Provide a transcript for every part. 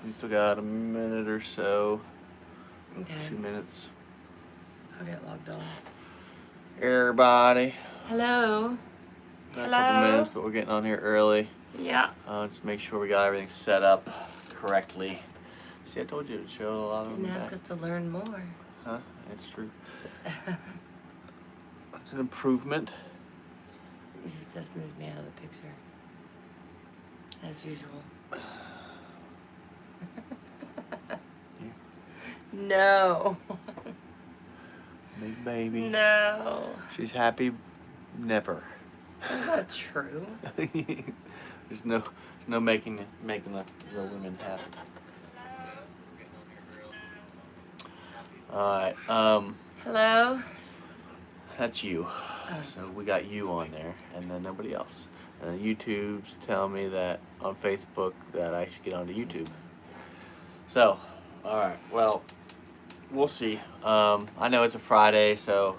We still got a minute or so. Okay. 2 minutes. I'll get logged on. Everybody. Hello. Got a couple Hello? minutes, but we're getting on here early. Yeah. Just make sure we got everything set up correctly. See, I told you to show a lot of them. Didn't ask us to learn more. Huh? That's true. It's an improvement. You just moved me out of the picture. As usual. No. Big baby. No. She's happy. Never. That's not true. There's no making the women happy. All right. Hello. That's you. Oh. So we got you on there, and then nobody else. YouTube's telling me that on Facebook that I should get onto YouTube. So, all right. Well, we'll see. I know it's a Friday, so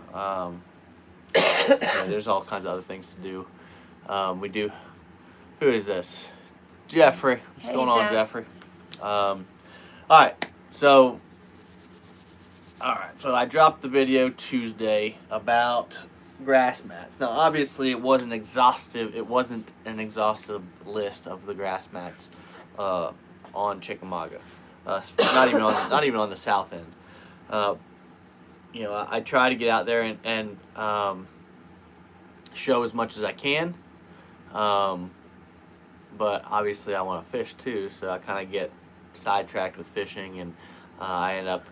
there's all kinds of other things to do. We do. Who is this? Jeffrey. What's Hey, going on, Jeff. Jeffrey? All right. So I dropped the video Tuesday about grass mats. Now, obviously, it wasn't exhaustive. It wasn't an exhaustive list of the grass mats on Chickamauga. Not even on the south end. I try to get out there and show as much as I can. But obviously, I want to fish too, so I kind of get sidetracked with fishing, and I end up,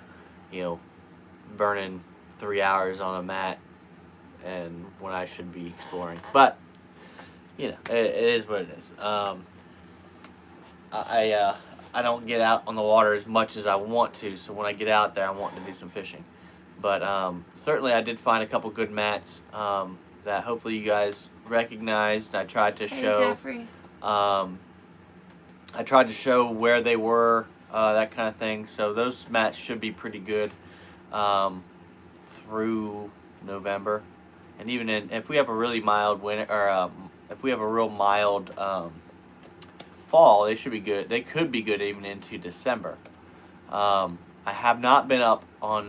burning 3 hours on a mat, and when I should be exploring. But it is what it is. I don't get out on the water as much as I want to, so when I get out there, I want to do some fishing. But certainly, I did find a couple good mats that hopefully you guys recognized. I tried to show. Jeffrey. I tried to show where they were, that kind of thing. So those mats should be pretty good through November, and even if we have a really mild winter, or if we have a real mild fall, they should be good. They could be good even into December. I have not been up on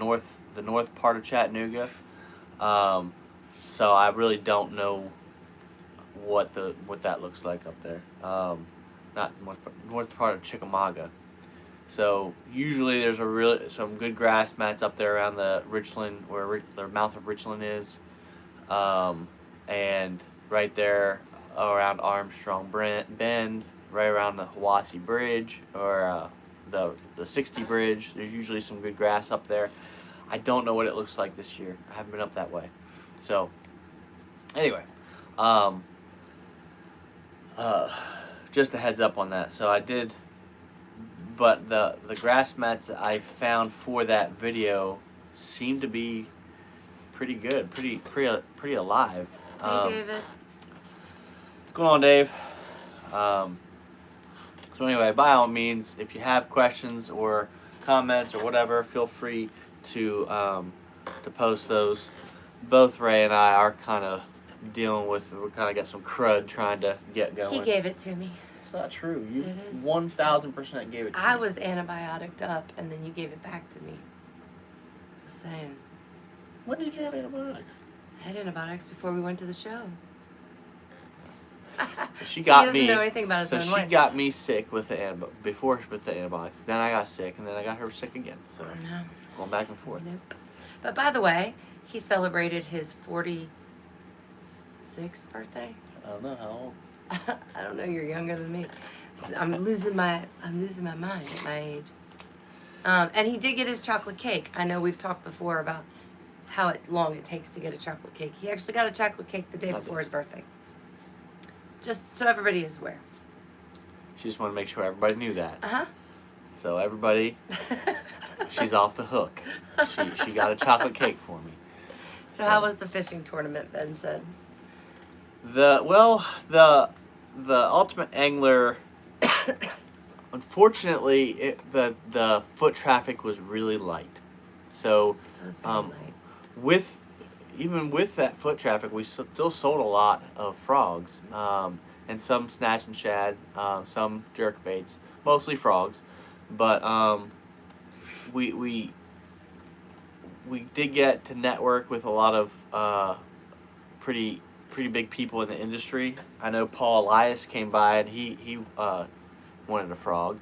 the north part of Chattanooga, so I really don't know what that looks like up there. Not north part of Chickamauga. So usually there's some good grass mats up there around the Richland, where the mouth of Richland is, and right there around Armstrong Bend, right around the Hiwassee Bridge, or the 60 Bridge. There's usually some good grass up there. I don't know what it looks like this year. I haven't been up that way. So anyway, just a heads up on that. So I did, but the grass mats that I found for that video seem to be pretty good, pretty alive. Hey, David. What's going on, Dave? So anyway, by all means, if you have questions or comments or whatever, feel free to post those. Both Ray and I are kind of dealing with. We kind of got some crud trying to get going. He gave it to me. It's not true. You It is. 1,000% gave it to me. I was antibioticed up, and then you gave it back to me. Just saying. When did you have antibiotics? I had antibiotics before we went to the show. She So got he doesn't me. know anything about his So own she life. got me sick with the antibiotics. Then I got sick, and then I got her sick again. So No. going back and forth. Nope. But by the way, he celebrated his 46th birthday. I don't know how old. I don't know. You're younger than me. I'm losing my mind at my age. And he did get his chocolate cake. I know we've talked before about how long it takes to get a chocolate cake. He actually got a chocolate cake the day before his birthday. Just so everybody is aware. She just wanted to make sure everybody knew that. Uh-huh. So everybody, she's off the hook. She got a chocolate cake for me. So how was the fishing tournament, Ben said? The Ultimate Angler, unfortunately, the foot traffic was really light. So It was very late. Even with that foot traffic, we still sold a lot of frogs, and some snatch and shad, some jerk baits, mostly frogs. but we did get to network with a lot of pretty big people in the industry. I know Paul Elias came by and he wanted a frog.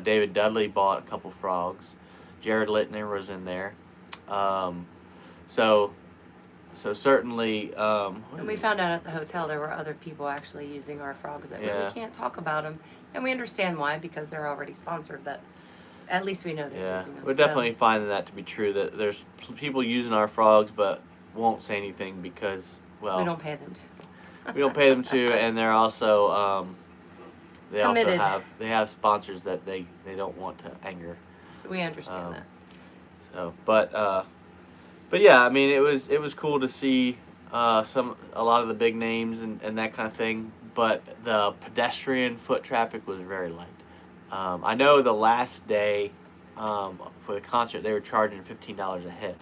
David Dudley bought a couple frogs. Jared Littner was in there. So certainly. And we found out at the hotel there were other people actually using our frogs that really can't talk about them, and we understand why, because they're already sponsored. But at least we know they're using them. We're definitely finding that to be true. That there's people using our frogs, but won't say anything because, well, we don't pay them to. We don't pay them to, and they're also they Committed. also have sponsors that they don't want to anger. So we understand that. So, but yeah, I mean, it was cool to see a lot of the big names and that kind of thing. But the pedestrian foot traffic was very light. I know the last day for the concert they were charging $15 a head.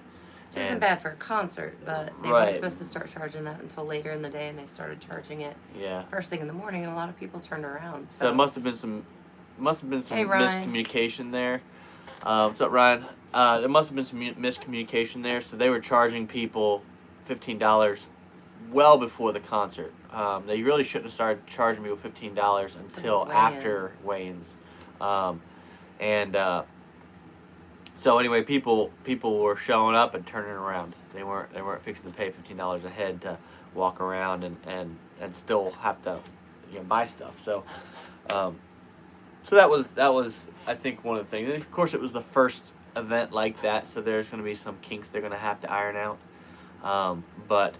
Which isn't bad for a concert, but they weren't supposed to start charging that until later in the day, and they started charging it first thing in the morning, and a lot of people turned around. So it must have been some Hey, Ryan. miscommunication there. What's up, Ryan? There must have been some miscommunication there. So they were charging people $15 well before the concert. They really shouldn't have started charging people $15 until after weigh-ins. So anyway, people were showing up and turning around. They weren't fixing to pay $15 a head to walk around and still have to buy stuff. So so that was I think one of the things. And of course, it was the first event like that, so there's going to be some kinks they're going to have to iron out. But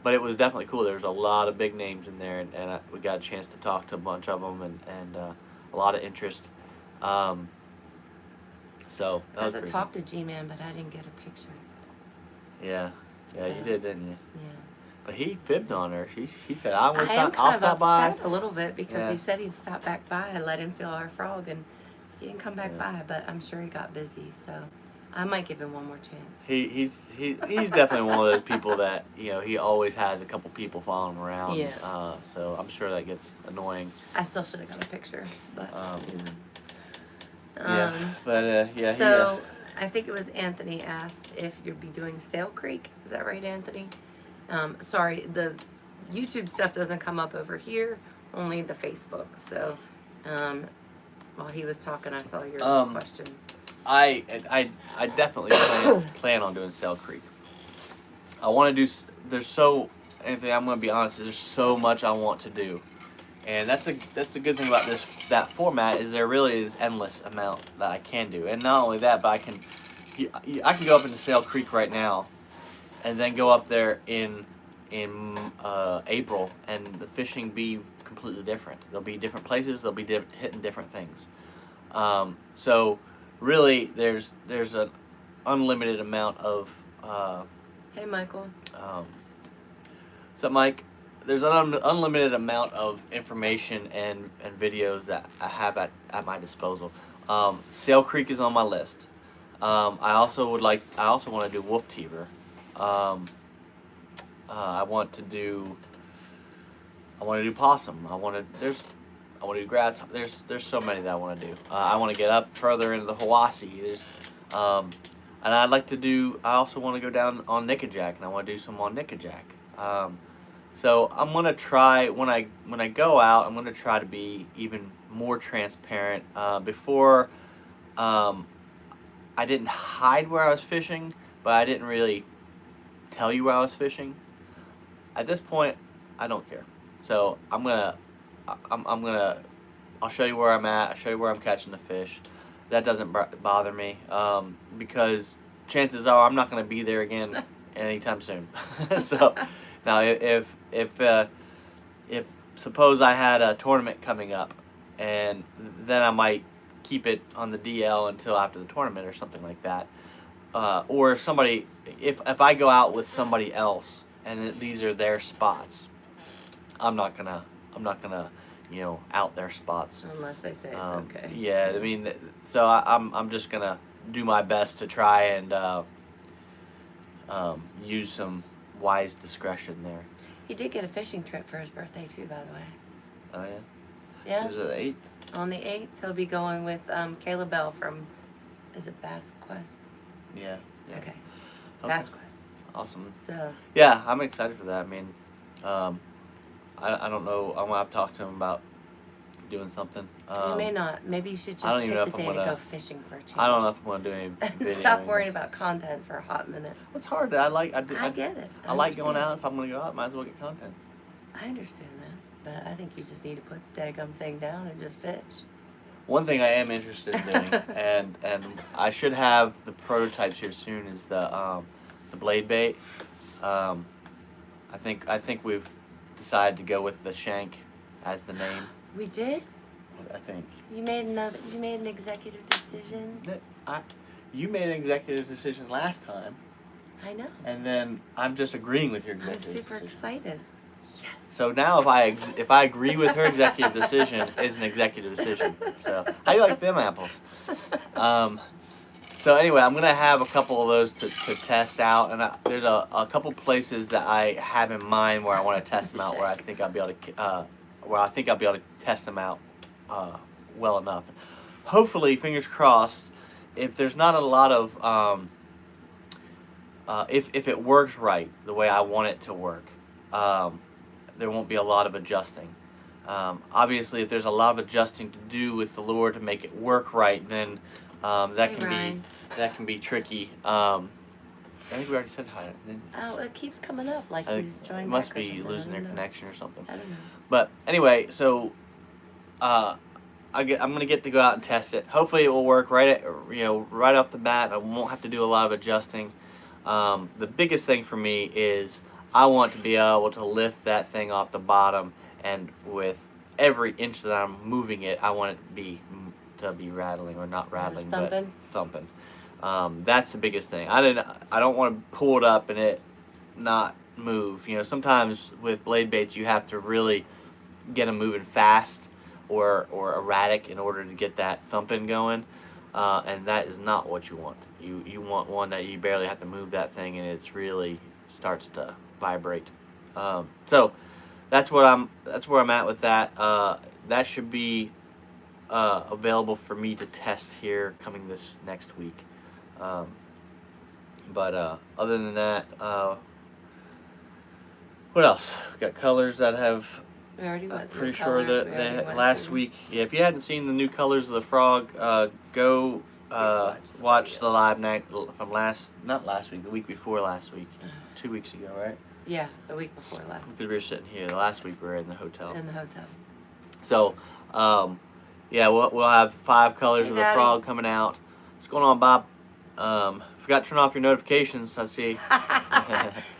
it was definitely cool. There was a lot of big names in there, and we got a chance to talk to a bunch of them, and a lot of interest. So that was I pretty talked to G-Man, but I didn't get a picture. Yeah, So, you did, didn't you? Yeah. But he fibbed on her. She said, I'll I am stop kind of by. upset a little bit because Yeah. he said he'd stop back by and let him feel our frog, and he didn't come back by. But I'm sure he got busy, so I might give him one more chance. He's definitely one of those people that he always has a couple people following him around. Yeah. So I'm sure that gets annoying. I still should have got a picture, but yeah. So I think it was Anthony asked if you'd be doing Sail Creek. Is that right, Anthony? Sorry, the YouTube stuff doesn't come up over here, only the Facebook. So while he was talking, I saw your question. I definitely plan on doing Sail Creek. I want to do. Anthony, I'm going to be honest. There's so much I want to do, and that's a good thing about that format is there really is endless amount that I can do, and not only that, but I can go up into Sail Creek right now, and then go up there in April, and the fishing be completely different. There'll be different places. They'll be hitting different things. So really, there's an unlimited amount of. Hey, Michael. So, Mike, there's an unlimited amount of information and videos that I have at my disposal. Sail Creek is on my list. I also want to do Wolf Teever. I want to do possum. I want to do grass. There's so many that I want to do. I want to get up further into the Hiwassee. And I also want to go down on Nickajack, and I want to do some on Nickajack. So I'm gonna try when I go out. I'm gonna try to be even more transparent. Before, I didn't hide where I was fishing, but I didn't really tell you where I was fishing. At this point, I don't care. So I'll show you where I'm at. I'll show you where I'm catching the fish. That doesn't bother me because chances are I'm not gonna be there again anytime soon. So. Now, if suppose I had a tournament coming up, and then I might keep it on the DL until after the tournament or something like that, or if I go out with somebody else and these are their spots, I'm not gonna out their spots Unless they say it's okay. Yeah, I mean, so I'm just gonna do my best to try and use some wise discretion there. He did get a fishing trip for his birthday too, by the way. Oh yeah. Yeah. Was it the 8th? On the 8th, he'll be going with Kayla Bell from, is it Bass Quest? Yeah. Okay. Bass Quest. Awesome. So. Yeah, I'm excited for that. I mean, I don't know. I'm gonna have to talk to him about doing something. You may not. Maybe you should I don't just even know take the if day I'm to gonna- go fishing for a change. I don't know if I'm gonna do any video. Stop worrying about content for a hot minute. It's hard. I get it. I like going out. If I'm gonna go out, might as well get content. I understand that, but I think you just need to put the daggum thing down and just fish. One thing I am interested in doing, and I should have the prototypes here soon, is the blade bait. I think we've decided to go with the shank as the name. We did? I think. You made an executive decision? You made an executive decision last time. I know. And then I'm just agreeing with your I'm executive super decision. excited. Yes. So now if I agree with her executive decision, it's an executive decision. So how do you like them apples? So anyway, I'm gonna have a couple of those to test out, and there's a couple places that I have in mind where I want to test them out, where I think I'll be able to test them out well enough. Hopefully, fingers crossed. If there's not a lot of if it works right the way I want it to work, there won't be a lot of adjusting. Obviously, if there's a lot of adjusting to do with the lure to make it work right, then that can be tricky. I think we already said hi. Oh, it keeps coming up like he's joined. It must back or be something. losing their connection or something. I don't know. But anyway, so I'm gonna get to go out and test it. Hopefully, it will work right off the bat. I won't have to do a lot of adjusting. The biggest thing for me is I want to be able to lift that thing off the bottom, and with every inch that I'm moving it, I want it to be rattling, or not rattling, but thumping. That's the biggest thing. I don't want to pull it up and it not move. Sometimes with blade baits you have to really get them moving fast or erratic in order to get that thumping going, and that is not what you want. You want one that you barely have to move that thing and it's really starts to vibrate. So that's where I'm at with that. That should be available for me to test here coming this next week. But other than that, what else? We got colors that have. We already went through Pretty colors. sure that last week. Yeah, if you hadn't seen the new colors of the frog, go watch the live night from the week before last week, 2 weeks ago, right? Yeah, the week before last. Because we were sitting here. Last week we were in the hotel. In the hotel. So, yeah, we'll have 5 colors of the Daddy. frog coming out. What's going on, Bob? Forgot to turn off your notifications. I see.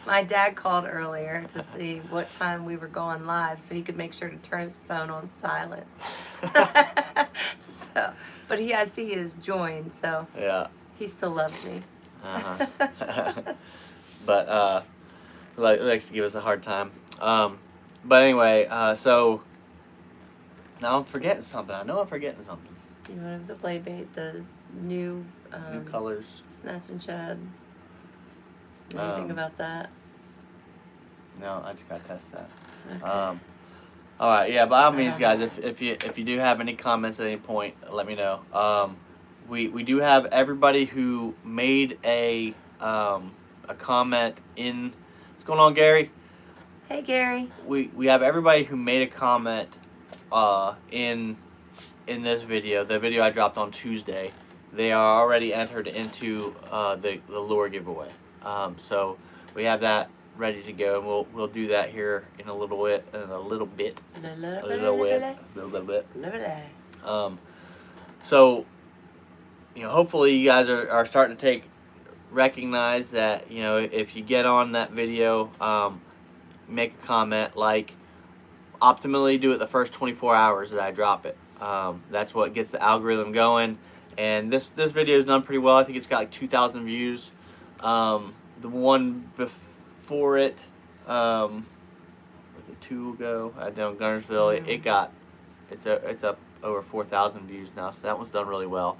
My dad called earlier to see what time we were going live so he could make sure to turn his phone on silent. But I see he has joined, so Yeah. he still loves me. But likes to give us a hard time. But anyway, so now I'm forgetting something. I know I'm forgetting something. You know, the blade bait, the new colors. Snatch and Shed. Anything about that? No, I just gotta test that. Okay. All right, yeah. By all means, guys, if you do have any comments at any point, let me know. We do have everybody who made a comment in. What's going on, Gary? Hey, Gary. We have everybody who made a comment in this video, the video I dropped on Tuesday. They are already entered into the lure giveaway. So we have that ready to go, and we'll do that here in a little bit. So hopefully you guys are starting to recognize that if you get on that video, make a comment, optimally do it the first 24 hours that I drop it. That's what gets the algorithm going. And this video is done pretty well. I think it's got like 2,000 views. The one before it, was it 2 ago? I did on Gunnersville. It's up over 4,000 views now. So that one's done really well.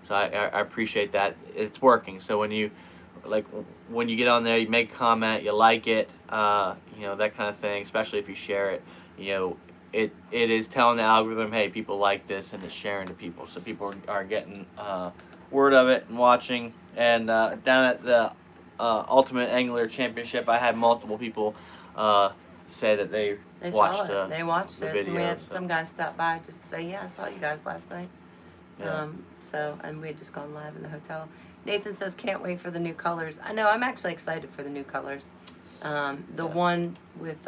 So I appreciate that. It's working. So when you get on there, you make a comment, you like it, that kind of thing. Especially if you share it, it is telling the algorithm, hey, people like this, and it's sharing to people. So people are getting word of it and watching. And down at the Ultimate Angler Championship, I had multiple people say that they watched saw it. They watched the it. video. And we had So. some guys stop by just to say, yeah, I saw you guys last night. Yeah. And we had just gone live in the hotel. Nathan says, can't wait for the new colors. I know, I'm actually excited for the new colors. The one with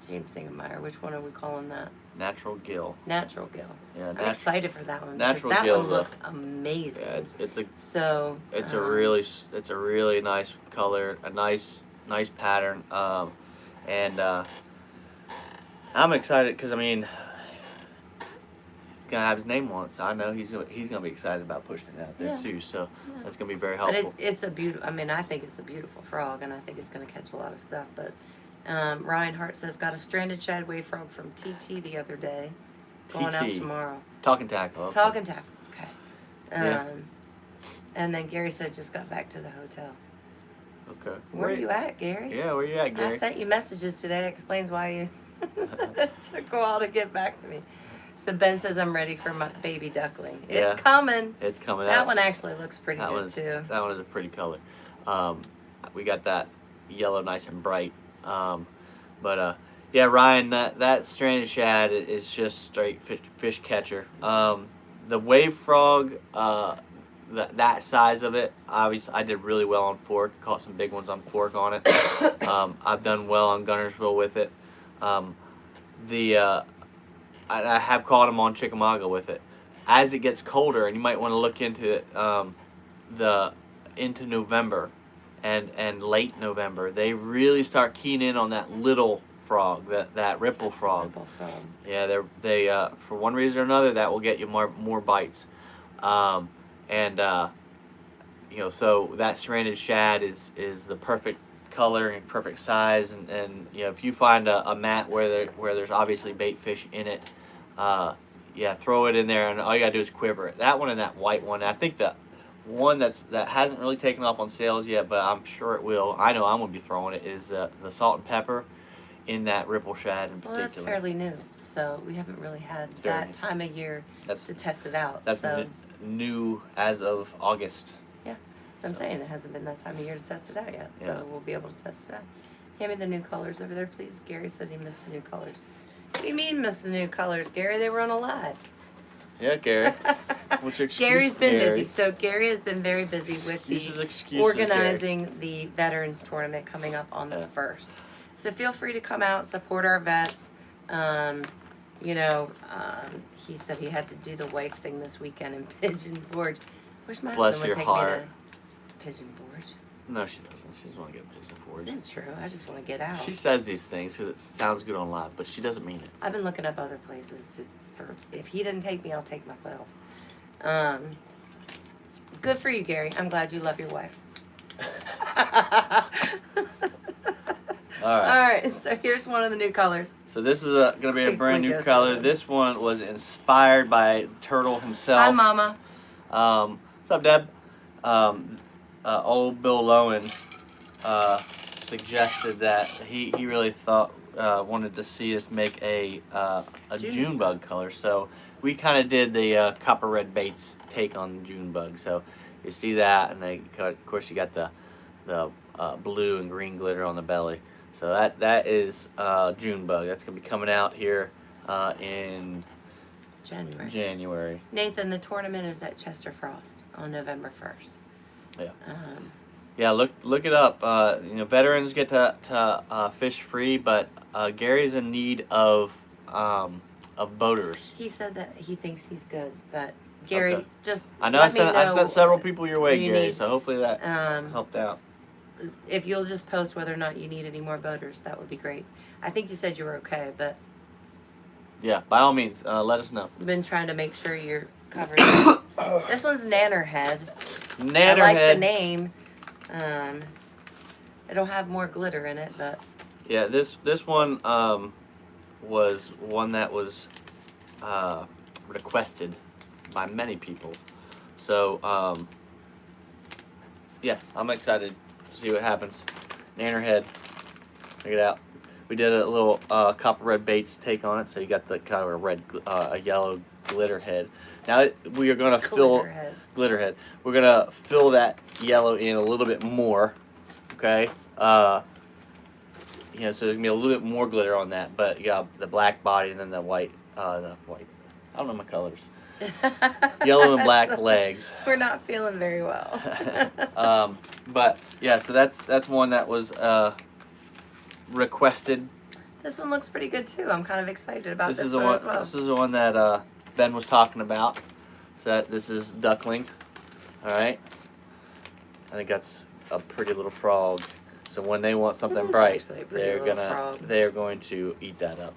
James Singemeyer, which one are we calling that? Natural Gill. Natural Gill. Yeah, I'm excited for that one. Natural because that Gill's one looks amazing. Yeah, it's a it's a really nice color, a nice pattern, and I'm excited because I mean he's gonna have his name on it, so I know he's gonna be excited about pushing it out there too. So that's gonna be very helpful. But it's a beautiful. I mean, I think it's a beautiful frog, and I think it's gonna catch a lot of stuff. But Ryan Hart says got a stranded shad wave frog from TT the other day, going out tomorrow. Talking tackle. Okay. Talking tackle. Okay. And then Gary said just got back to the hotel. Okay. Where are you at, Gary? Yeah, where you at, Gary? I sent you messages today. Explains why you took a while to get back to me. So Ben says I'm ready for my baby duckling. Yeah. It's coming. It's coming. That one actually looks pretty good too. That one is a pretty color. We got that yellow nice and bright. Yeah, Ryan, that stranded shad is just straight fish catcher. The wave frog, that size of it, obviously I did really well on fork. Caught some big ones on fork on it. I've done well on Gunnersville with it. I have caught them on Chickamauga with it. As it gets colder, and you might want to look into it, into November and late November, they really start keying in on that little frog, that ripple frog. Ripple frog. Yeah, they for one reason or another that will get you more bites, so that stranded shad is the perfect color and perfect size, and if you find a mat where there's obviously bait fish in it, throw it in there, and all you gotta do is quiver it. That one and that white one, I think the one that hasn't really taken off on sales yet, but I'm sure it will. I know I'm gonna be throwing it, is the salt and pepper in that ripple shad in particular. Well, that's fairly new, so we haven't really had that time of year to test it out. That's new as of August. Yeah, so I'm saying it hasn't been that time of year to test it out yet, so we'll be able to test it out. Hand me the new colors over there, please. Gary says he missed the new colors. What do you mean missed the new colors, Gary? They were on a live. Yeah, Gary. What's your excuse? Gary's been busy. So Gary has been very busy with organizing the Veterans Tournament coming up on the 1st. So feel free to come out, support our vets. He said he had to do the wife thing this weekend in Pigeon Forge. Wish my husband would take me to Pigeon Forge. No, she doesn't. She doesn't want to get Pigeon Forge. It's true. I just want to get out. She says these things because it sounds good on live, but she doesn't mean it. I've been looking up other places if he didn't take me, I'll take myself. Good for you, Gary. I'm glad you love your wife. All right, so here's one of the new colors. So this is going to be a brand new color. This one was inspired by Turtle himself. Hi, Mama. What's up, Deb? Old Bill Lowen suggested that he really wanted to see us make a June bug color. So we kind of did the copper red baits take on June bug. So you see that, and of course you got the blue and green glitter on the belly. So that is June bug. That's gonna be coming out here in January. Nathan, the tournament is at Chester Frost on November 1st. Yeah. Look it up. Veterans get to fish free, but Gary's in need of boaters. He said that he thinks he's good, but Gary, just I know I've sent several people your way, Gary. So hopefully that helped out. If you'll just post whether or not you need any more boaters, that would be great. I think you said you were okay, but yeah, by all means, let us know. I've been trying to make sure you're covered. This one's Nannerhead. Nannerhead. I like the name. It'll have more glitter in it, but yeah, this one was one that was requested by many people. So yeah, I'm excited to see what happens. Nannerhead, check it out. We did a little copper red baits take on it, so you got the kind of a red, a yellow glitter head. Now we are gonna fill glitter head. We're gonna fill that yellow in a little bit more. Okay. You know, so there's gonna be a little bit more glitter on that, but you got the black body and then the white. I don't know my colors. Yellow and black legs. We're not feeling very well. But yeah, so that's one that was requested. This one looks pretty good too. I'm kind of excited about This this is the one one. as well. This is the one that Ben was talking about. So this is duckling. All right. I think that's a pretty little frog. So when they want something bright, they're going to eat that up.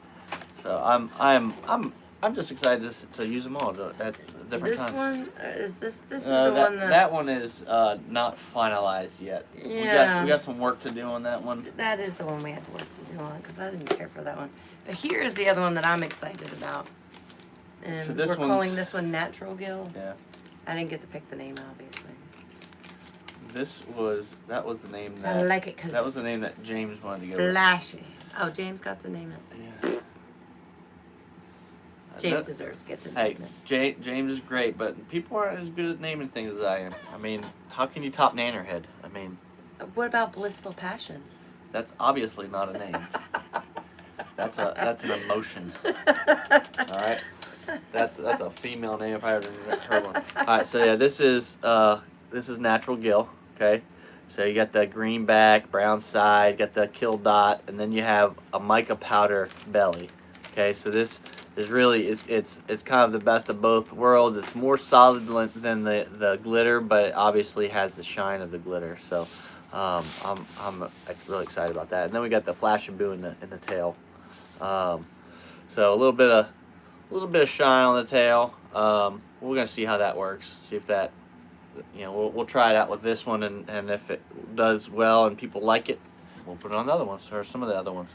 So I'm just excited to use them all at different times. This one is this is the one that one is not finalized yet. Yeah. We got some work to do on that one. That is the one we have work to do on because I didn't care for that one. But here is the other one that I'm excited about. And So we're calling this one Natural Gill. Yeah. I didn't get to pick the name, obviously. That was the name that I like it because that was the name that James wanted to go with. flashy. Oh, James got to name it. Yeah. James deserves to get to Hey, name it. James is great, but people aren't as good at naming things as I am. I mean, how can you top Nannerhead? I mean, What about Blissful Passion? that's obviously not a name. That's an emotion. All right, that's a female name if I ever heard one. All right, so yeah, this is Natural Gill. Okay, so you got the green back, brown side, got the kill dot, and then you have a mica powder belly. Okay, so this is really it's kind of the best of both worlds. It's more solid than the glitter, but it obviously has the shine of the glitter. So I'm really excited about that. And then we got the flash and boo in the tail. So a little bit of shine on the tail. We're gonna see how that works. See if that, we'll try it out with this one, and if it does well and people like it, we'll put it on the other ones or some of the other ones.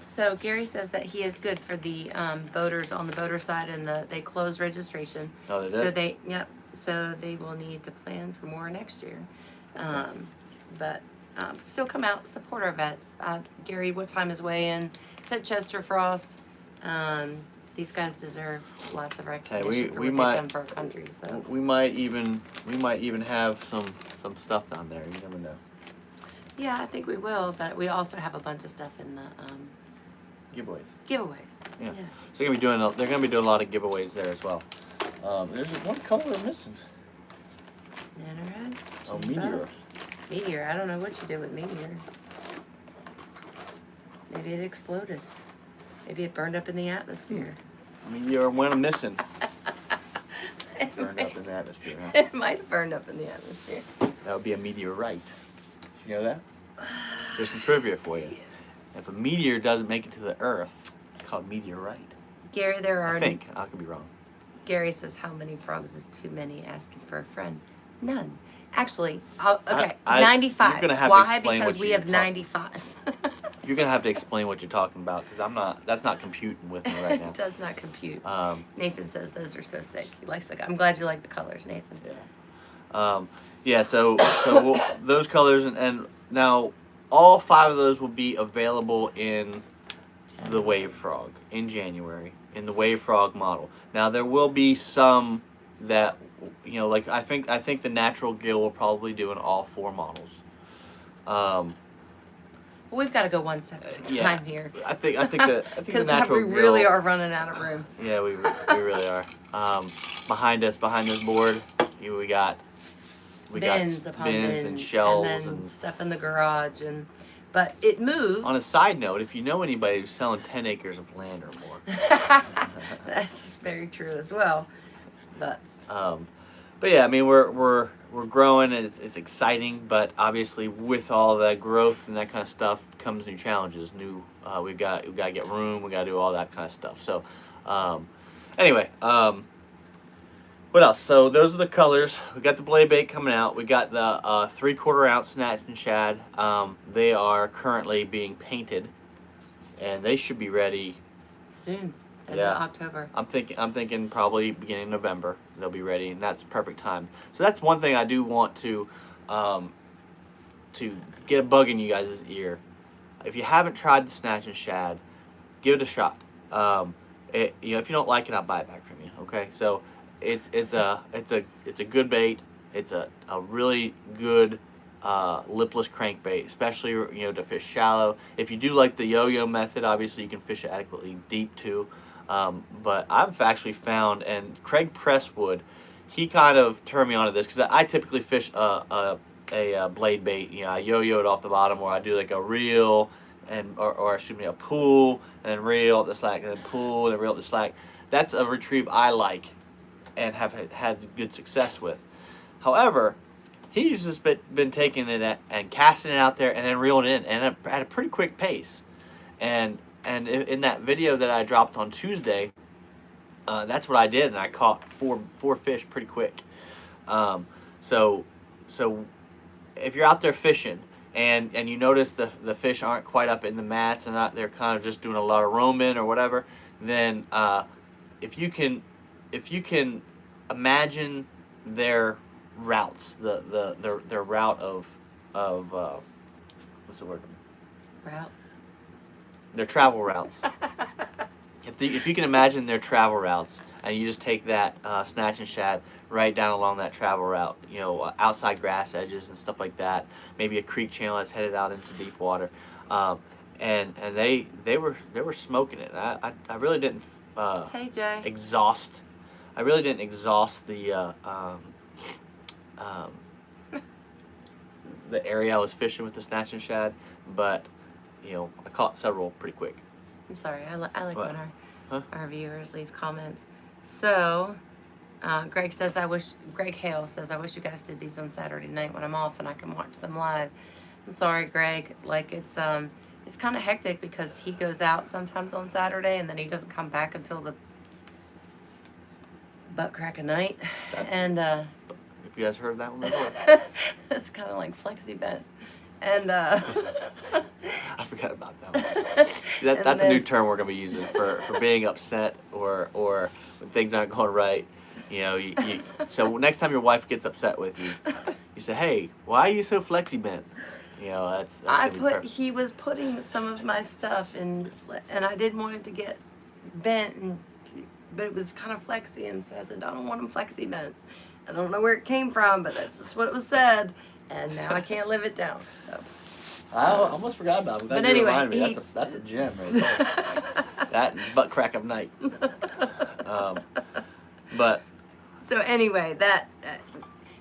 So Gary says that he is good for the boaters on the boater side, and they closed registration. Oh, they did? So they will need to plan for more next year. But still come out, support our vets. Gary, what time is weigh-in? It's at Chester Frost. These guys deserve lots of recognition for what they've done for our country. So we might even have some stuff down there. You never know. yeah, I think we will. But we also have a bunch of stuff in the Giveaways. Yeah. So they're gonna be doing a lot of giveaways there as well. There's one color we're missing. Nannerhead? Oh, Meteor. Meteor. I don't know what you did with Meteor. Maybe it exploded. Maybe it burned up in the atmosphere. Meteor went missing. Burned up in the atmosphere, huh? It might have burned up in the atmosphere. That would be a meteorite. You know that? There's some trivia for you. If a meteor doesn't make it to the Earth, it's called meteorite. Gary, there are. I think. I could be wrong. Gary says, how many frogs is too many? Asking for a friend. None. Actually, okay, 95. You're gonna have to Why? explain Because what we you're have 95. You're going to have to explain what you're talking about, because that's not computing with me right now. It does not compute. Nathan says those are so sick. He likes I'm glad you like the colors, Nathan. Yeah. So those colors, and now all 5 of those will be available in the Wave Frog in January, in the Wave Frog model. Now there will be some that, like I think the Natural Gill will probably do in all 4 models. We've got to go one step at a time here. I think the Natural Gill. We really are running out of room. Yeah, we really are. Behind this board, we got bins and shelves and stuff in the garage, but it moves. On a side note, if you know anybody who's selling 10 acres of land or more, that's very true as well. But yeah, I mean we're growing and it's exciting, but obviously with all that growth and that kind of stuff comes new challenges. We've got to get room, we got to do all that kind of stuff. So anyway, what else? So those are the colors. We got the blade bait coming out. We got the 3/4 ounce snatch and shad. They are currently being painted, and they should be ready soon. In October. I'm thinking probably beginning of November they'll be ready, and that's perfect time. So that's one thing I do want to get a bug in you guys' ear. if you haven't tried the Snatch and Shad, give it a shot. If you don't like it, I'll buy it back from you. Okay, so it's a good bait. It's a really good lipless crankbait, especially to fish shallow. If you do like the yo-yo method, obviously you can fish it adequately deep too. But I've actually found, and Craig Presswood, he kind of turned me on to this because I typically fish a blade bait. I yo-yo it off the bottom, or I do like a reel or excuse me, a pull and then reel up the slack and then pull and then reel up the slack. That's a retrieve I like and have had good success with. However, he's just been taking it and casting it out there and then reeling it in and at a pretty quick pace. And in that video that I dropped on Tuesday, that's what I did, and I caught four fish pretty quick. So if you're out there fishing and you notice the fish aren't quite up in the mats and they're kind of just doing a lot of roaming or whatever, then if you can imagine their routes, their route of what's the word? Route. Their travel routes. If you can imagine their travel routes, and you just take that Snatch and Shad right down along that travel route, outside grass edges and stuff like that, maybe a creek channel that's headed out into deep water, and they were smoking it. I really didn't Hey Jay. exhaust. I really didn't exhaust the area I was fishing with the Snatch and Shad, but I caught several pretty quick. I'm sorry. I like What? when our viewers leave comments. So, Greg Hale says, I wish you guys did these on Saturday night when I'm off and I can watch them live. I'm sorry, Greg. Like it's kind of hectic because he goes out sometimes on Saturday and then he doesn't come back until the butt crack of night. And If you guys heard that one before, it's kind of like flexi bent. And I forgot about that one. That's a new term we're gonna be using for being upset or when things aren't going right. So next time your wife gets upset with you, you say, "Hey, why are you so flexi bent?" That's gonna be perfect. He was putting some of my stuff in, and I didn't want it to get bent, but it was kind of flexy, and so I said, I don't want them flexi bent. I don't know where it came from, but that's just what it was said, and now I can't live it down. So I almost forgot about it. But anyway, reminded me. That's a gem right there. That and butt crack of night. But so anyway, that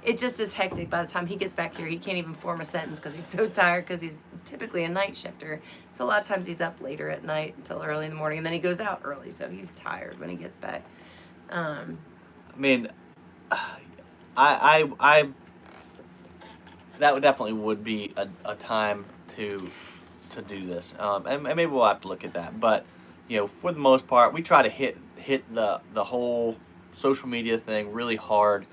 it just is hectic. By the time he gets back here, he can't even form a sentence because he's so tired because he's typically a night shifter. So a lot of times he's up later at night until early in the morning, and then he goes out early, so he's tired when he gets back. I mean, I that definitely would be a time to do this, and maybe we'll have to look at that. But for the most part, we try to hit the whole social media thing really hard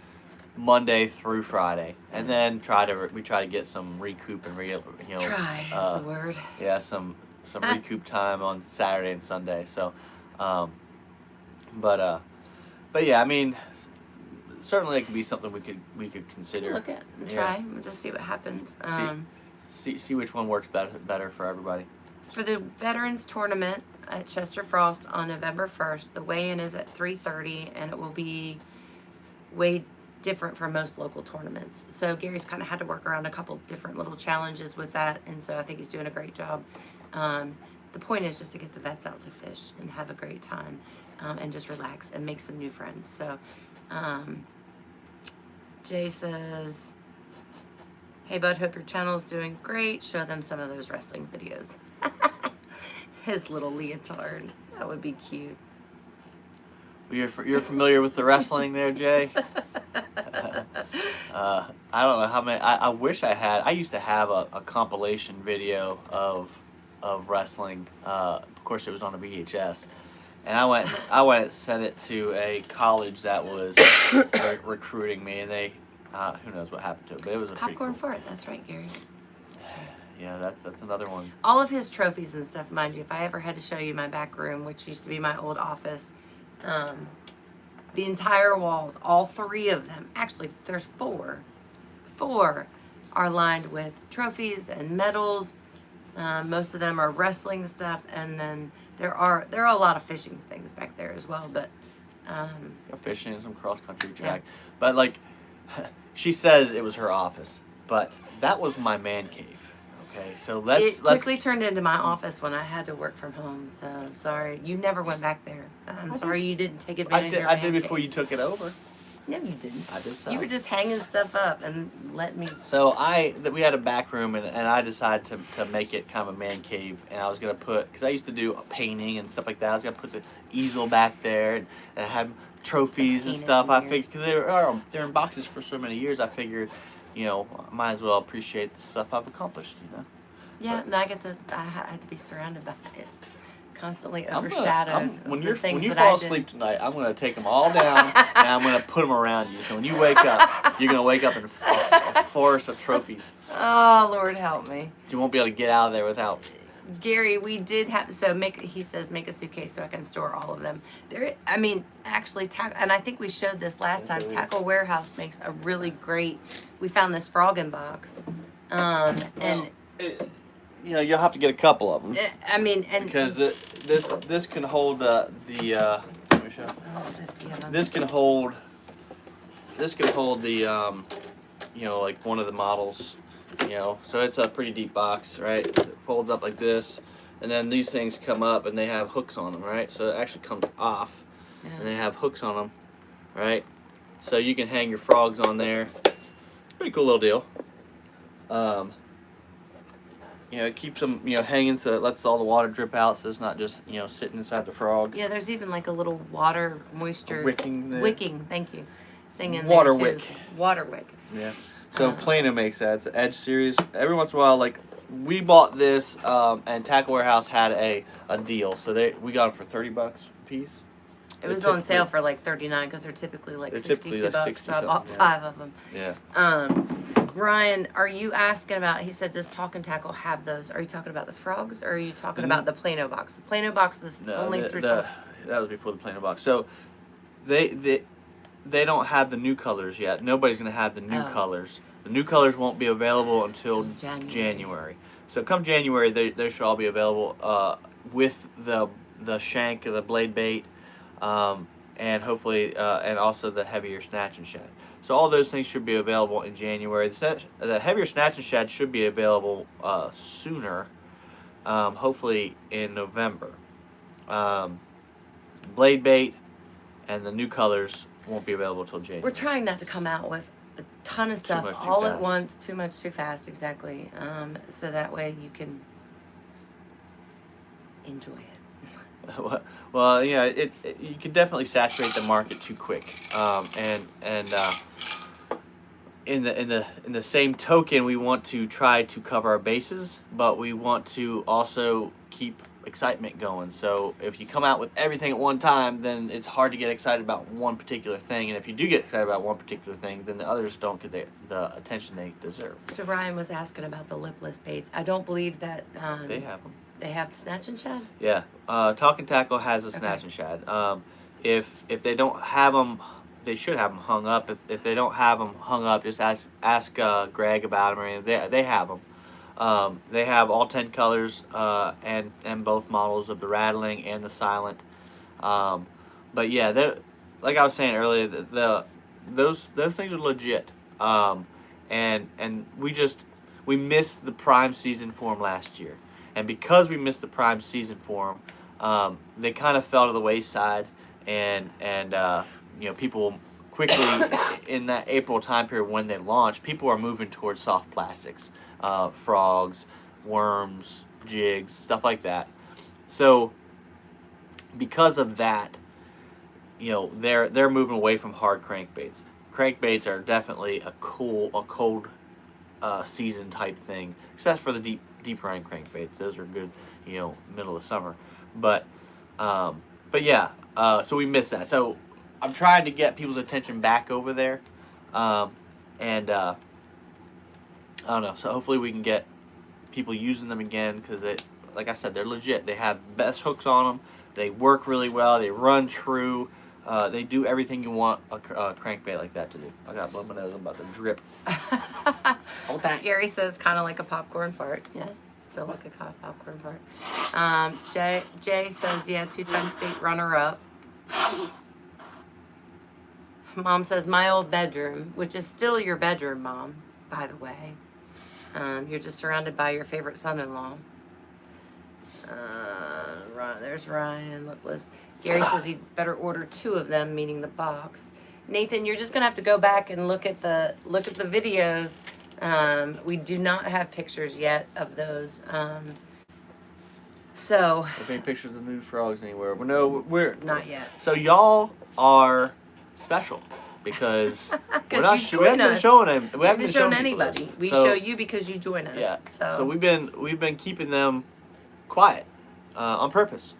Monday through Friday, and then we try to get some recoup and Try is the word. Yeah, some recoup time on Saturday and Sunday. So, but yeah, I mean, certainly it could be something we could consider. Look at and try. We'll just see what happens. See which one works better for everybody. For the Veterans Tournament at Chester Frost on November 1st, the weigh-in is at 3:30, and it will be way different from most local tournaments. So Gary's kind of had to work around a couple different little challenges with that, and so I think he's doing a great job. The point is just to get the vets out to fish and have a great time, and just relax and make some new friends. So Jay says, hey bud, hope your channel's doing great. Show them some of those wrestling videos. His little leotard. That would be cute. You're familiar with the wrestling there, Jay? I don't know how many. I wish I had. I used to have a compilation video of wrestling. Of course, it was on a VHS, and I went and sent it to a college that was recruiting me, and they who knows what happened to it, but it was a Popcorn pretty cool. for it. That's right, Gary. Yeah, that's another one. All of his trophies and stuff, mind you. If I ever had to show you my back room, which used to be my old office. The entire walls, all three of them, actually there's four are lined with trophies and medals Most of them are wrestling stuff, and then there are a lot of fishing things back there as well. But fishing and some cross country track. Yeah. But like, she says it was her office, but that was my man cave. Okay, so let's quickly turned into my office when I had to work from home. So sorry, you never went back there. I'm sorry you didn't take advantage of your man I did before cave. you took it over. No, you didn't. I did so. You were just hanging stuff up and let me. So we had a back room, and I decided to make it kind of a man cave, and I was gonna put, because I used to do painting and stuff like that. I was gonna put the easel back there, and I had trophies and stuff. I figured, because they're in boxes for so many years, I figured, you know, I might as well appreciate the stuff I've accomplished, you know. Yeah, and I had to be surrounded by it. Constantly overshadowed. When you fall asleep tonight, I'm going to take them all down and I'm going to put them around you. So when you wake up, you're going to wake up in a forest of trophies. Oh, Lord help me. You won't be able to get out of there without. Gary, we did have he says make a suitcase so I can store all of them. Actually, and I think we showed this last time. Tackle Warehouse makes a really great. We found this frogging box, you know, you'll have to get a couple of them. Because this can hold let me show. This can hold the you know, like one of the models, you know. So it's a pretty deep box, right? It folds up like this, and then these things come up and they have hooks on them, right? So it actually comes off, and they have hooks on them, right? So you can hang your frogs on there. Pretty cool little deal. You know, it keeps them, you know, hanging, so it lets all the water drip out, so it's not just, you know, sitting inside the frog. Yeah, there's even like a little water moisture wicking, thank you, thing in water there too. wick. Water wick. Yeah. So Plano makes that. It's the Edge series. Every once in a while, like we bought this, and Tackle Warehouse had a deal, so we got them for $30 a piece. It was on sale for like $39 because they're typically like $62. So I bought 5 of them. Yeah. Ryan, are you asking about? He said, "Does Talk and Tackle have those?" Are you talking about the frogs, or are you talking about the Plano box? The Plano box is only through. That was before the Plano box. So, they don't have the new colors yet. Nobody's gonna have the new colors. The new colors won't be available until January. So come January, they should all be available with the shank or the blade bait, and hopefully and also the heavier snatch and shad. So all those things should be available in January. The heavier snatch and shad should be available sooner, hopefully in November. Blade bait and the new colors won't be available until January. We're trying not to come out with a ton of stuff all at once, too much too fast, exactly. So that way you can enjoy it. Well, yeah, you can definitely saturate the market too quick, and in the same token, we want to try to cover our bases, but we want to also keep excitement going. So if you come out with everything at one time, then it's hard to get excited about one particular thing, and if you do get excited about one particular thing, then the others don't get the attention they deserve. So Ryan was asking about the lipless baits. I don't believe that they have them. They have the snatch and shad? Yeah. Talk and Tackle has a snatch and shad. If they don't have them, they should have them hung up. If they don't have them hung up, just ask Greg about them. Or anything. They have them. They have all 10 colors and both models of the rattling and the silent. But yeah, like I was saying earlier, those things are legit. And we missed the prime season for them last year. And because we missed the prime season for them, they kind of fell to the wayside, and you know, people quickly in that April time period when they launched, people are moving towards soft plastics, frogs, worms, jigs, stuff like that. So because of that, you know, they're moving away from hard crankbaits. Crankbaits are definitely a cold season type thing, except for the deep running crankbaits. Those are good, you know, middle of summer. But yeah, so we missed that. So I'm trying to get people's attention back over there, and I don't know. So hopefully we can get people using them again, because like I said, they're legit. They have best hooks on them. They work really well. They run true. They do everything you want a crankbait like that to do. I got blood my nose. I'm about to drip. Hold that. Gary says kind of like a popcorn fart. Yes. still like a cop popcorn part. Jay says, yeah, 2-time state runner-up. Mom says, my old bedroom, which is still your bedroom, Mom, by the way. You're just surrounded by your favorite son-in-law. There's Ryan. Look, Liz. Gary says he'd better order 2 of them, meaning the box. Nathan, you're just gonna have to go back and look at the videos. We do not have pictures yet of those. So. Have any pictures of nude frogs anywhere? Well, no, we're not yet. So y'all are special because we haven't been showing them. We haven't been showing anybody. We show you because you join us. Yeah. So we've been keeping them quiet on purpose.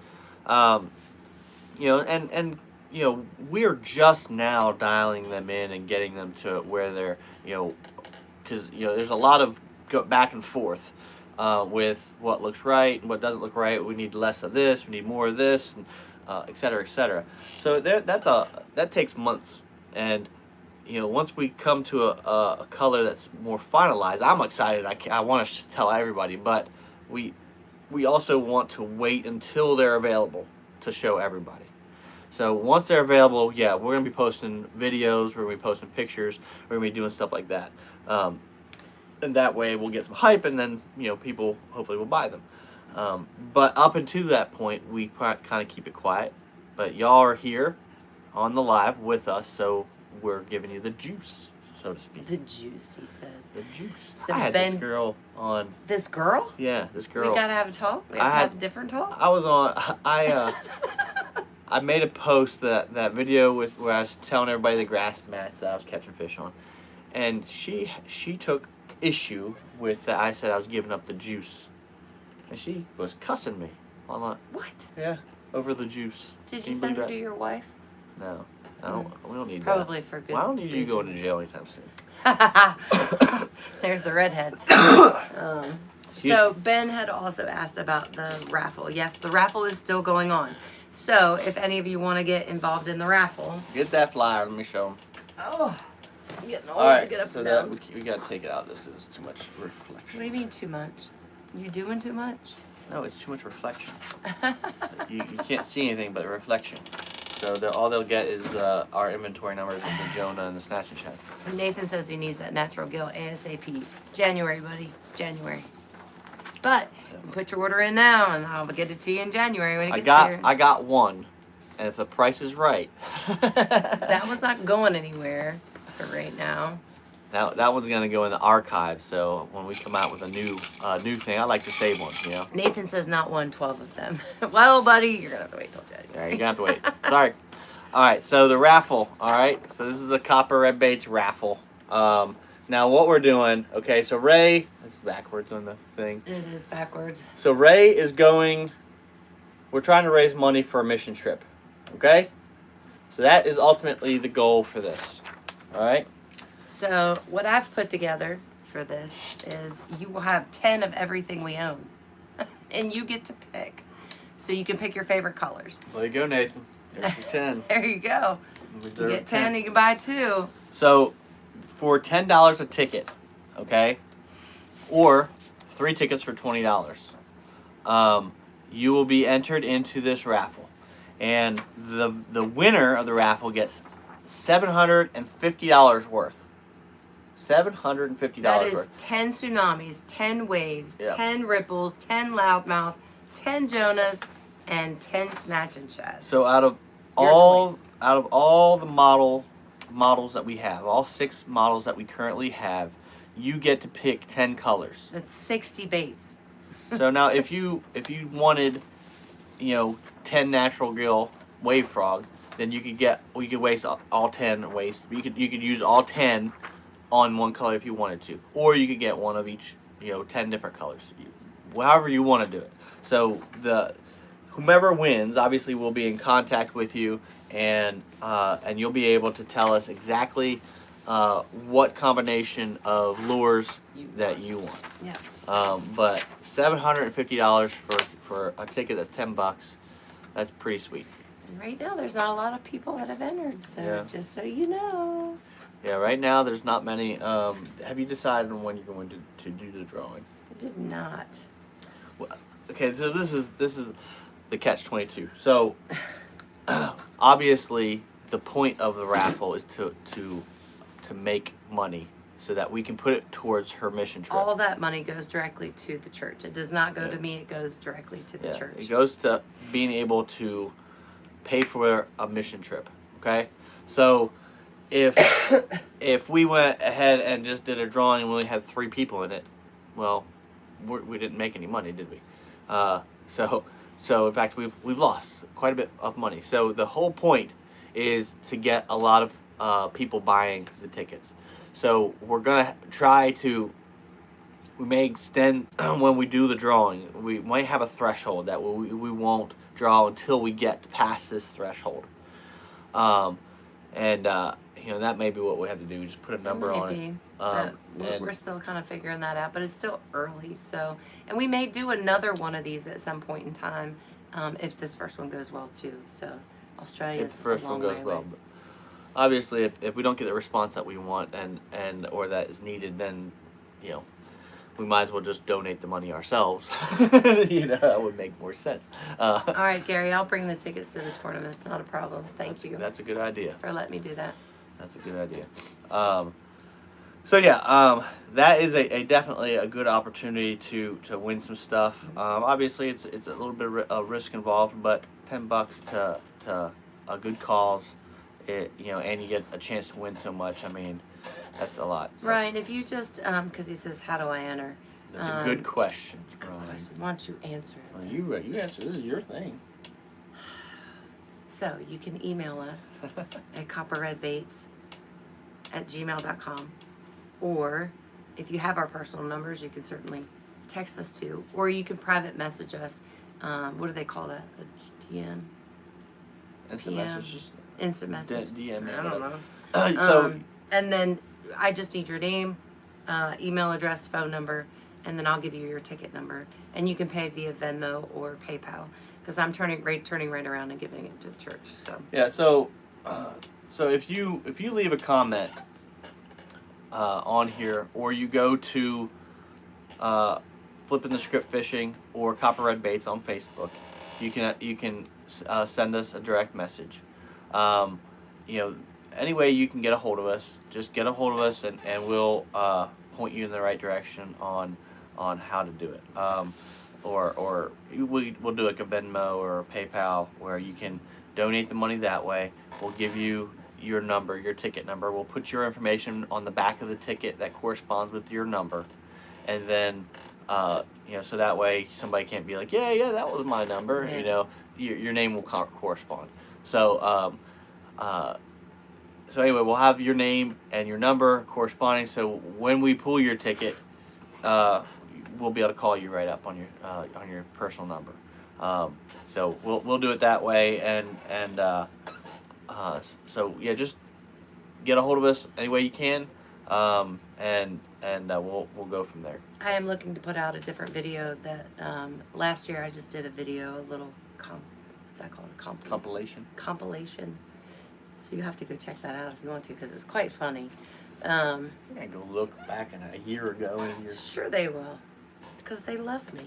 You know, and you know, we're just now dialing them in and getting them to where they're, you know, because you know there's a lot of go back and forth with what looks right and what doesn't look right. We need less of this. We need more of this, and et cetera, et cetera. So that takes months, and you know, once we come to a color that's more finalized, I'm excited. I want to tell everybody, but we also want to wait until they're available to show everybody. So once they're available, yeah, we're gonna be posting videos, we're gonna be posting pictures, we're gonna be doing stuff like that, and that way we'll get some hype, and then you know people hopefully will buy them. But up until that point, we kind of keep it quiet. But y'all are here on the live with us, so we're giving you the juice, so to speak. The juice, he says. The juice. So I had Ben, this girl on. This girl? Yeah, this girl. We gotta have a talk. We have to have a different talk. I was on. I made a post that video where I was telling everybody the grass mats that I was catching fish on, and she took issue with that. I said I was giving up the juice, and she was cussing me online. What? Yeah, over the juice. Did you send her to your wife? No, we don't need Probably that. for good. Well, I don't need you going to jail anytime soon. There's the redhead. So Ben had also asked about the raffle. Yes, the raffle is still going on. So if any of you want to get involved in the raffle, get that flyer. Let me show them. Oh, I'm getting old to get up so and down. we got to take it out of this because it's too much reflection. What do you mean too much? You doing too much? No, it's too much reflection. you can't see anything but reflection. So all they'll get is our inventory numbers of the Jonah and the Snatch and Chat. Nathan says he needs that natural gill ASAP. January, buddy. January. But put your order in now, and I'll get it to you in January when it gets here. I got one, and if the price is right. That one's not going anywhere for right now. That one's gonna go in the archive. So when we come out with a new thing, I like to save one. You know. Nathan says not 12 of them. Well, buddy, you're gonna have to wait till January. Yeah, you're gonna have to wait. Sorry. All right. So the raffle. All right. So this is the Copper Red Baits raffle. Now what we're doing, okay, so Ray, it's backwards on the thing. It is backwards. So Ray is we're trying to raise money for a mission trip, okay? So that is ultimately the goal for this, all right? So what I've put together for this is you will have 10 of everything we own. And you get to pick. So you can pick your favorite colors. There you go, Nathan. There's your 10. There you go. You get 10, you can buy 2. So for $10 a ticket, okay, or 3 tickets for $20, you will be entered into this raffle, and the winner of the raffle gets $750 worth. $750 That is worth. 10 tsunamis, 10 waves, Yep. 10 ripples, 10 loudmouth, 10 Jonahs, and 10 snatch and shad. So out of Your all the models that we have, all 6 models that we currently have, you get to pick 10 colors. That's 60 baits. So now if you wanted, you know, 10 natural gill wave frog, then you could waste all 10 waste. You could use all 10 on one color if you wanted to, or you could get one of each, you know, 10 different colors, however you want to do it. So whomever wins obviously will be in contact with you, and you'll be able to tell us exactly what combination of lures that you want. Yeah. But $750 for a ticket that's $10, that's pretty sweet. And right now, there's not a lot of people that have entered, so just so you know. Yeah, right now there's not many. Have you decided on when you're going to do the drawing? I did not. okay, so this is the catch-22. So obviously the point of the raffle is to make money so that we can put it towards her mission trip. All that money goes directly to the church. It does not go Yeah. to me. It goes directly to the church. It goes to being able to pay for a mission trip. Okay, so if we went ahead and just did a drawing and we only had 3 people in it, well, we didn't make any money, did we? So in fact we've lost quite a bit of money. So the whole point is to get a lot of people buying the tickets. So we're gonna try to. We may extend when we do the drawing. We might have a threshold that we won't draw until we get past this threshold. And that may be what we have to do. Just put a number on it. We're still kind of figuring that out, but it's still early. So, and we may do another one of these at some point in time, if this first one goes well too. So, Australia's If the first a one long goes way well. away. But obviously, if we don't get the response that we want and or that is needed, then we might as well just donate the money ourselves. That would make more sense. All right, Gary, I'll bring the tickets to the tournament. Not a problem. Thank you. That's a good idea. For letting me do that. That's a good idea. That is a definitely a good opportunity to win some stuff. Obviously, it's a little bit of risk involved, but $10 to a good cause, and you get a chance to win so much. I mean, that's a lot. So Ryan, if you just, because he says, how do I enter? that's a good question. Good Ryan. question. Why don't you answer it? Well, you answer. This is your thing. So you can email us at copperredbaits@gmail.com, or if you have our personal numbers, you can certainly text us too, or you can private message us. What do they call that? A DM? Instant PM. messages. Instant message. DM. I don't know. So And then I just need your name, email address, phone number, and then I'll give you your ticket number, and you can pay via Venmo or PayPal, because I'm turning right around and giving it to the church. So yeah. So if you leave a comment on here, or you go to Flippin The Script Fishing or Copper Red Baits on Facebook, you can send us a direct message. Any way you can get a hold of us, just get a hold of us, and we'll point you in the right direction on how to do it. Or we'll do like a Venmo or a PayPal where you can donate the money that way. We'll give you your number, your ticket number. We'll put your information on the back of the ticket that corresponds with your number, and then so that way somebody can't be like, yeah, that was my number. Yeah. Your name will correspond. So so anyway, we'll have your name and your number corresponding. So when we pull your ticket, we'll be able to call you right up on your personal number. So we'll do it that way, and so yeah, just get a hold of us any way you can, and we'll go from there. I am looking to put out a different video that last year I just did a video, a little what's that called? Compilation. So you have to go check that out if you want to, because it's quite funny. You can't go look back a year ago and you're... Sure they will, because they love me.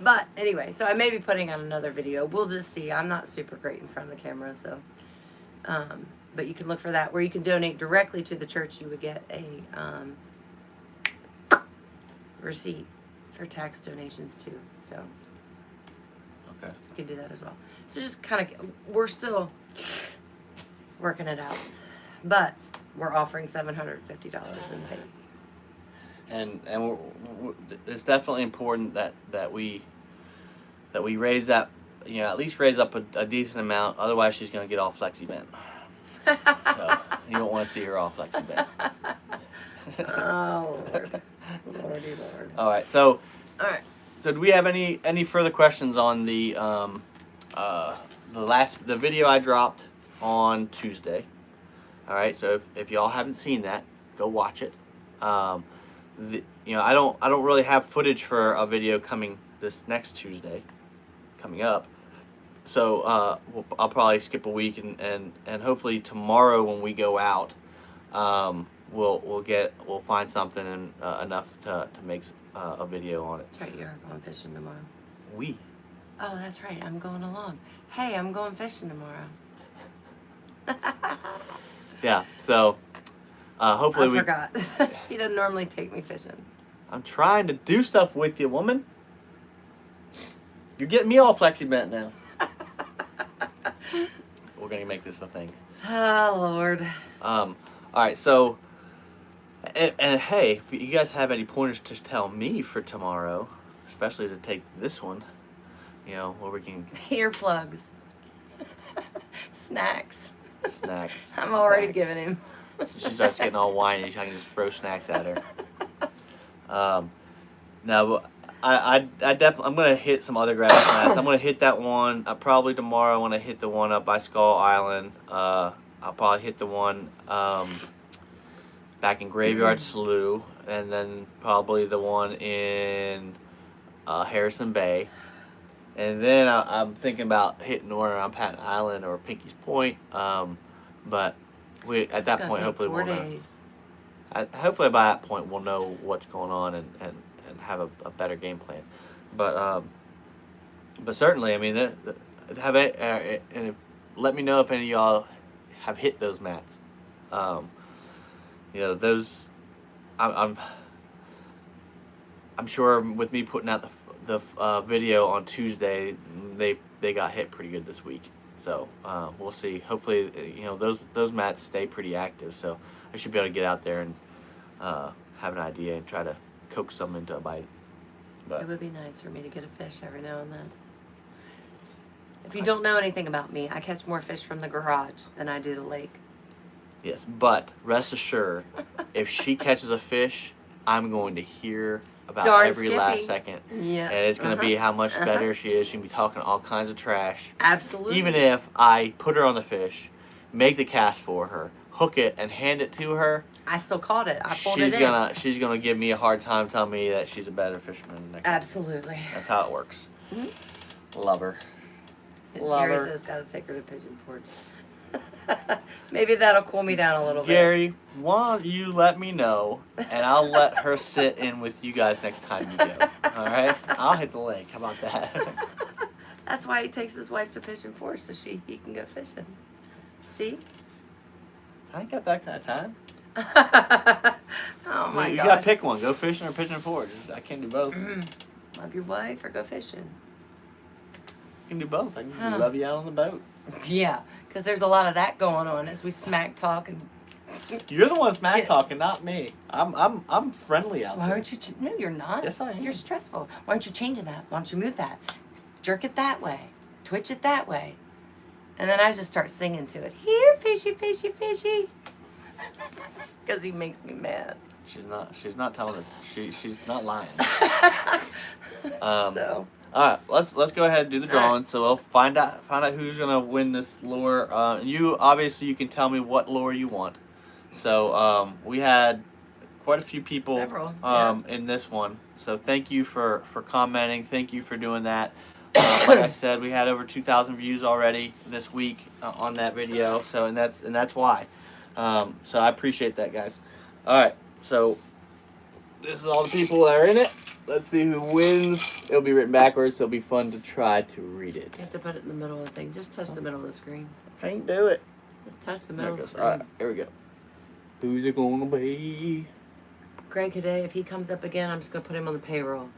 But anyway, so I may be putting on another video. We'll just see. I'm not super great in front of the camera, so. But you can look for that, where you can donate directly to the church. You would get a receipt for tax donations too. So Okay. you can do that as well. So just kind of, we're still working it out, but we're offering $750 in baits. And it's definitely important that we raise that, at least raise up a decent amount. Otherwise, she's gonna get all flexi bent. So you don't want to see her all flexi bent. Oh Lord, Lordy Lord. All right. So All right. So do we have any further questions on the video I dropped on Tuesday? All right. So if y'all haven't seen that, go watch it. I don't really have footage for a video coming this next Tuesday, coming up. So I'll probably skip a week and hopefully tomorrow when we go out, we'll find something and enough to make a video on it. That's right. You're going fishing tomorrow. Oh, that's right. I'm going along. Hey, I'm going fishing tomorrow. Yeah. So hopefully I forgot. He doesn't normally take me fishing. I'm trying to do stuff with you, woman. You're getting me all flexi bent now. We're gonna make this a thing. Oh Lord. All right. So, and hey, if you guys have any pointers to tell me for tomorrow, especially to take this one, where we can Earplugs. Snacks. snacks. I'm already snacks. giving him. So she starts getting all whiny. I can just throw snacks at her. No, I definitely I'm gonna hit some other grass mats. I'm gonna hit that one. Probably tomorrow. I want to hit the one up by Skull Island. I'll probably hit the one back in Graveyard Slough, and then probably the one in Harrison Bay. And then I'm thinking about hitting one around Patton Island or Pinky's Point. But at that point, hopefully we'll know. Hopefully by that point we'll know what's going on and have a better game plan. But certainly, I mean, and let me know if any of y'all have hit those mats. Those. I'm sure with me putting out the video on Tuesday, they got hit pretty good this week. So we'll see. Hopefully, those mats stay pretty active. So I should be able to get out there and have an idea and try to coax some into a bite. But it would be nice for me to get a fish every now and then. If you don't know anything about me, I catch more fish from the garage than I do the lake. Yes, but rest assured, if she catches a fish, I'm going to hear about every last second. Yeah. And it's going to be how much better she is. She's going to be talking all kinds of trash. Absolutely. Even if I put her on the fish, make the cast for her, hook it, and hand it to her. I still caught it. I pulled it in. She's gonna give me a hard time telling me that she's a better fisherman. Absolutely. That's how it works. Mm-hmm. Love her. Gary says got to take her to Pigeon Forge. Maybe that'll cool me down a little bit. Gary, why don't you let me know, and I'll let her sit in with you guys next time you go. All right? I'll hit the lake. How about that? That's why he takes his wife to Pigeon Forge so he can go fishing. See? I ain't got that kind of time. Oh my god! You gotta pick one. Go fishing or Pigeon Forge. I can't do both. Love your wife or go fishing. I can do both. I can love you out on the boat. Yeah, because there's a lot of that going on as we smack talk and. You're the one smack talking, not me. I'm friendly out there. Why aren't you? No, you're not. Yes, I am. You're stressful. Why aren't you changing that? Why don't you move that? Jerk it that way. Twitch it that way. And then I just start singing to it. Here, fishy, fishy, fishy. Because he makes me mad. She's not telling it. She's not lying. So. All right, let's go ahead and do the drawing. So we'll find out who's gonna win this lure. You can tell me what lure you want. So we had quite a few people in this one. So thank you for commenting. Thank you for doing that. Like I said, we had over 2,000 views already this week on that video. So and that's why. So I appreciate that, guys. All right, so this is all the people that are in it. Let's see who wins. It'll be written backwards, so it'll be fun to try to read it. You have to put it in the middle of the thing. Just touch the middle of the screen. Can't do it. Just touch the middle of the screen. All right, here we go. Who's it gonna be? Greg today, if he comes up again, I'm just gonna put him on the payroll.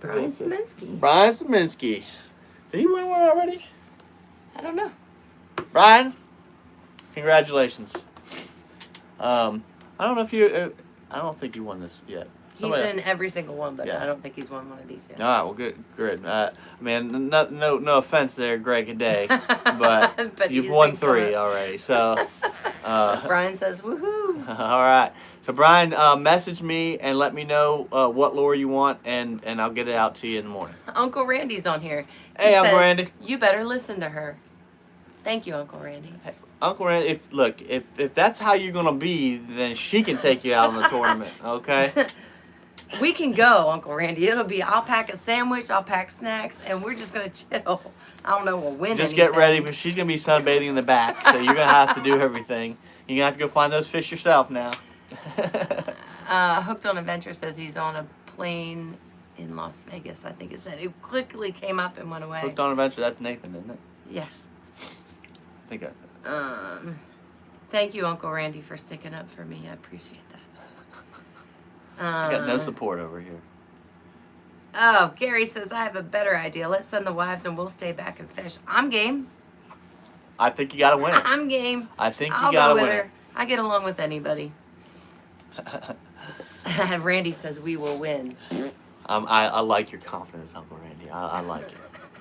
Brian Saminsky. Brian Saminsky. Did he win one already? I don't know. Brian, congratulations. I don't know if you. I don't think you won this yet. He's in every single one, but I don't think he's won one of these yet. All right, well, good. Man, no offense there, Greg and Day, but you've won 3 already. So. Brian says, "Woohoo!" All right. So Brian, message me and let me know what lure you want, and I'll get it out to you in the morning. Uncle Randy's on here. Hey, Uncle Randy. You better listen to her. Thank you, Uncle Randy. Hey, Uncle Randy, if that's how you're gonna be, then she can take you out on the tournament, okay? We can go, Uncle Randy. I'll pack a sandwich, I'll pack snacks, and we're just gonna chill. I don't know we'll win Just anything. get ready because she's gonna be sunbathing in the back, so you're gonna have to do everything. You're gonna have to go find those fish yourself now. Hooked on Adventure says he's on a plane in Las Vegas. I think it said it quickly came up and went away. Hooked on Adventure. That's Nathan, isn't it? Yes. I think. Thank you, Uncle Randy, for sticking up for me. I appreciate that. I got no support over here. Oh, Gary says, I have a better idea. Let's send the wives and we'll stay back and fish. I'm game. I think you got a winner. I'm game. I think you I'll got go a with winner. her. I get along with anybody. Randy says we will win. I like your confidence, Uncle Randy. I like it.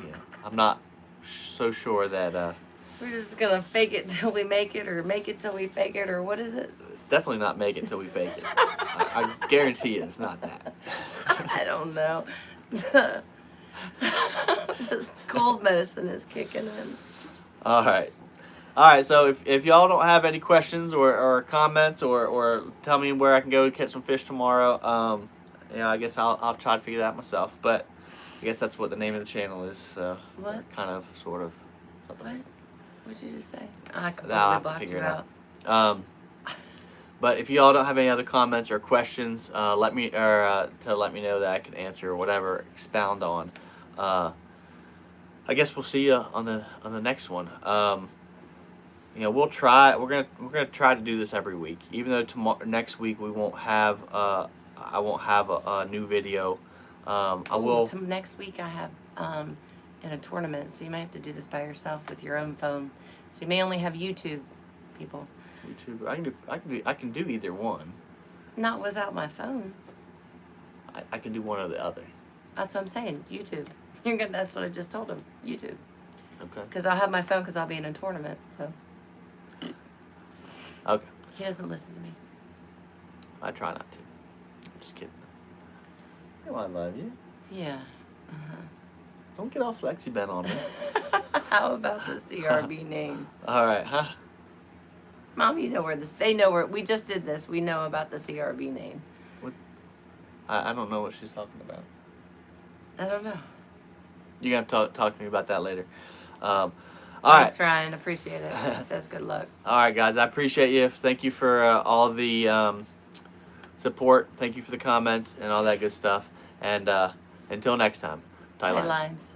Yeah. I'm not so sure that. We're just going to fake it till we make it, or make it till we fake it, or what is it? Definitely not make it till we fake it. I guarantee you it's not that. I don't know. The cold medicine is kicking in. All right. So if y'all don't have any questions or comments or tell me where I can go to catch some fish tomorrow, I guess I'll try to figure that out myself. But I guess that's what the name of the channel is. So What? Kind of, sort of. What? What'd you just say? I completely I'll have to blocked figure you it out. out. But if y'all don't have any other comments or questions, let me know that I can answer or whatever, expound on. I guess we'll see you on the next one. We'll try. We're gonna try to do this every week, even though next week we won't have. I won't have a new video. I will. Next week I have in a tournament, so you might have to do this by yourself with your own phone. So you may only have YouTube, people. YouTube. I can do either one. Not without my phone. I can do one or the other. That's what I'm saying. YouTube. That's what I just told him. YouTube. Okay. Because I'll have my phone because I'll be in a tournament. So. Okay. He doesn't listen to me. I try not to. I'm just kidding. Oh, I love you. Yeah. Don't get all flexi bent on me. How about the CRB name? All right, huh? Mom, you know where this. They know where. We just did this. We know about the CRB name. What? I don't know what she's talking about. I don't know. You're gonna talk to me about that later. All Thanks, right. Ryan. Appreciate it. He says good luck. All right, guys. I appreciate you. Thank you for all the support. Thank you for the comments and all that good stuff. And until next time, tie lines.